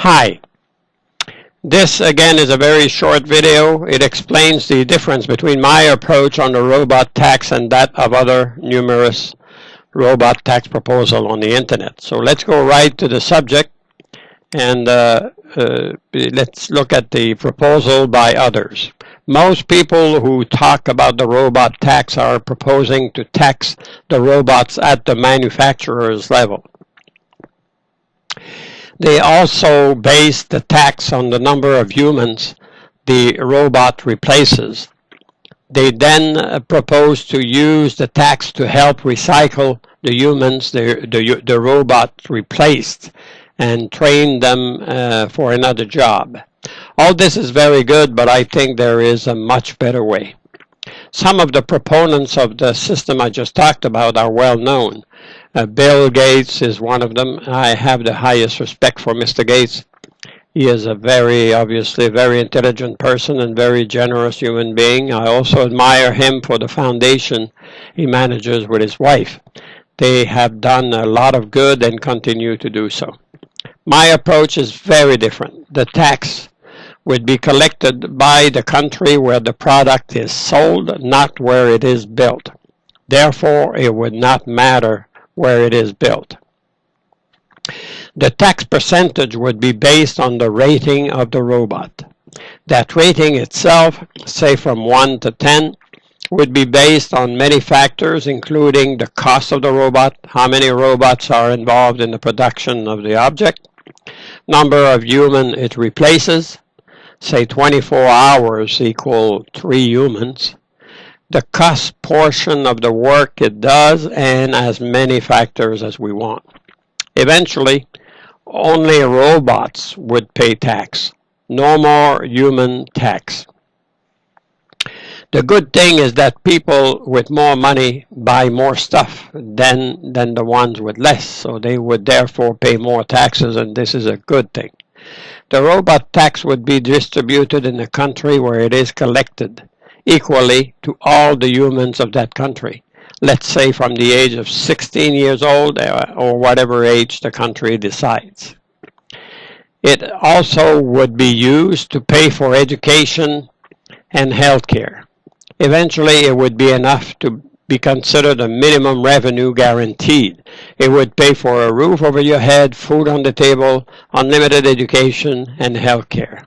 Hi, this again is a very short video. It explains the difference between my approach on the robot tax and that of other numerous robot tax proposals on the internet. So let's go right to the subject and let's look at the proposal by others. Most people who talk about the robot tax are proposing to tax the robots at the manufacturer's level. They also base the tax on the number of humans the robot replaces. They then propose to use the tax to help recycle the humans the robot replaced and train them for another job. All this is very good, but I think there is a much better way. Some of the proponents of the system I just talked about are well known. Bill Gates is one of them. I have the highest respect for Mr. Gates. He is obviously a very intelligent person and very generous human being. I also admire him for the foundation he manages with his wife. They have done a lot of good and continue to do so. My approach is very different. The tax would be collected by the country where the product is sold, not where it is built. Therefore, it would not matter where it is built. The tax percentage would be based on the rating of the robot. That rating itself, say from 1 to 10, would be based on many factors, including the cost of the robot, how many robots are involved in the production of the object, number of humans it replaces, say 24 hours equal 3 humans, the cost portion of the work it does, and as many factors as we want. Eventually, only robots would pay tax, no more human tax. The good thing is that people with more money buy more stuff than the ones with less, so they would therefore pay more taxes, and this is a good thing. The robot tax would be distributed in the country where it is collected, equally to all the humans of that country. Let's say from the age of 16 years old or whatever age the country decides. It also would be used to pay for education and health care. Eventually, it would be enough to be considered a minimum revenue guaranteed. It would pay for a roof over your head, food on the table, unlimited education, and health care.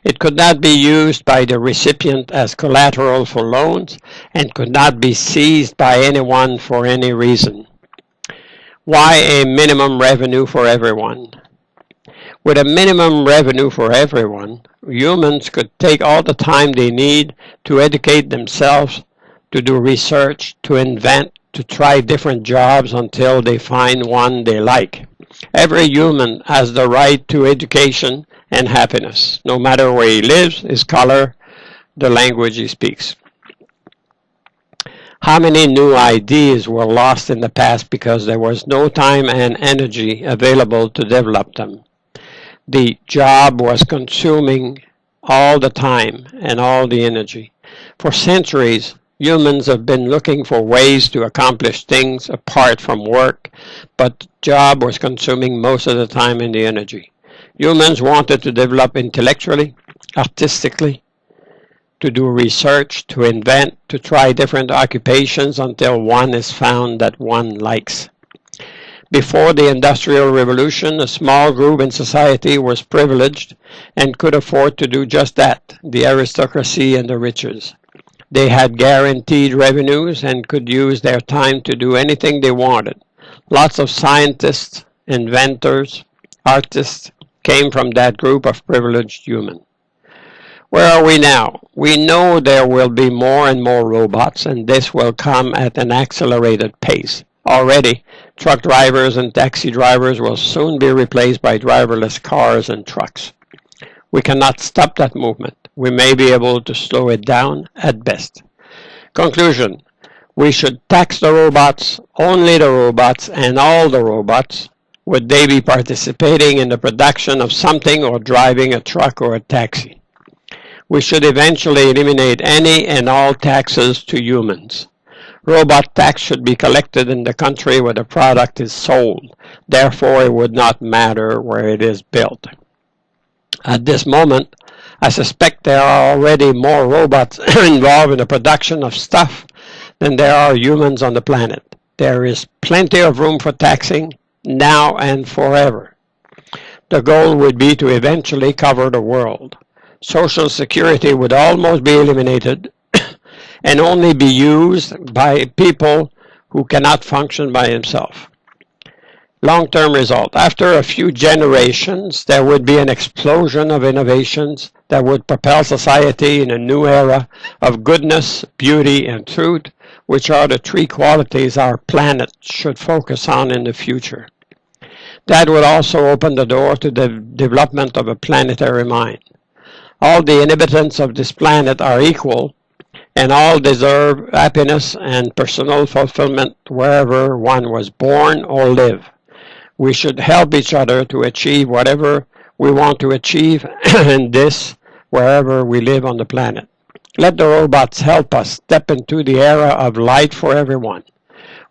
It could not be used by the recipient as collateral for loans and could not be seized by anyone for any reason. Why a minimum revenue for everyone? With a minimum revenue for everyone, humans could take all the time they need to educate themselves, to do research, to invent, to try different jobs until they find one they like. Every human has the right to education and happiness, no matter where he lives, his color, the language he speaks. How many new ideas were lost in the past because there was no time and energy available to develop them? The job was consuming all the time and all the energy. For centuries, humans have been looking for ways to accomplish things apart from work, but the job was consuming most of the time and the energy. Humans wanted to develop intellectually, artistically, to do research, to invent, to try different occupations until one is found that one likes. Before the Industrial Revolution, a small group in society was privileged and could afford to do just that, the aristocracy and the riches. They had guaranteed revenues and could use their time to do anything they wanted. Lots of scientists, inventors, artists came from that group of privileged humans. Where are we now? We know there will be more and more robots, and this will come at an accelerated pace. Already, truck drivers and taxi drivers will soon be replaced by driverless cars and trucks. We cannot stop that movement. We may be able to slow it down at best. Conclusion: we should tax the robots, only the robots, and all the robots. Would they be participating in the production of something or driving a truck or a taxi? We should eventually eliminate any and all taxes to humans. Robot tax should be collected in the country where the product is sold. Therefore, it would not matter where it is built. At this moment, I suspect there are already more robots involved in the production of stuff than there are humans on the planet. There is plenty of room for taxing, now and forever. The goal would be to eventually cover the world. Social Security would almost be eliminated and only be used by people who cannot function by themselves. Long-term result. After a few generations, there would be an explosion of innovations that would propel society in a new era of goodness, beauty, and truth, which are the three qualities our planet should focus on in the future. That would also open the door to the development of a planetary mind. All the inhabitants of this planet are equal, and all deserve happiness and personal fulfillment wherever one was born or live. We should help each other to achieve whatever we want to achieve, and this wherever we live on the planet. Let the robots help us step into the era of light for everyone.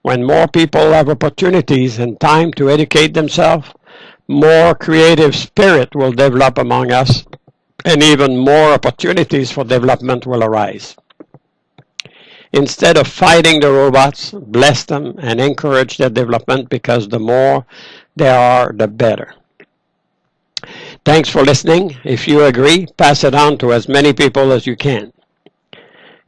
When more people have opportunities and time to educate themselves, more creative spirit will develop among us, and even more opportunities for development will arise. Instead of fighting the robots, bless them and encourage their development, because the more there are, the better. Thanks for listening. If you agree, pass it on to as many people as you can.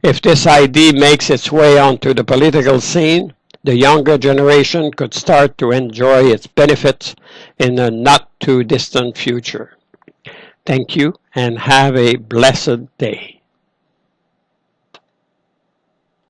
If this idea makes its way onto the political scene, the younger generation could start to enjoy its benefits in a not too distant future. Thank you and have a blessed day.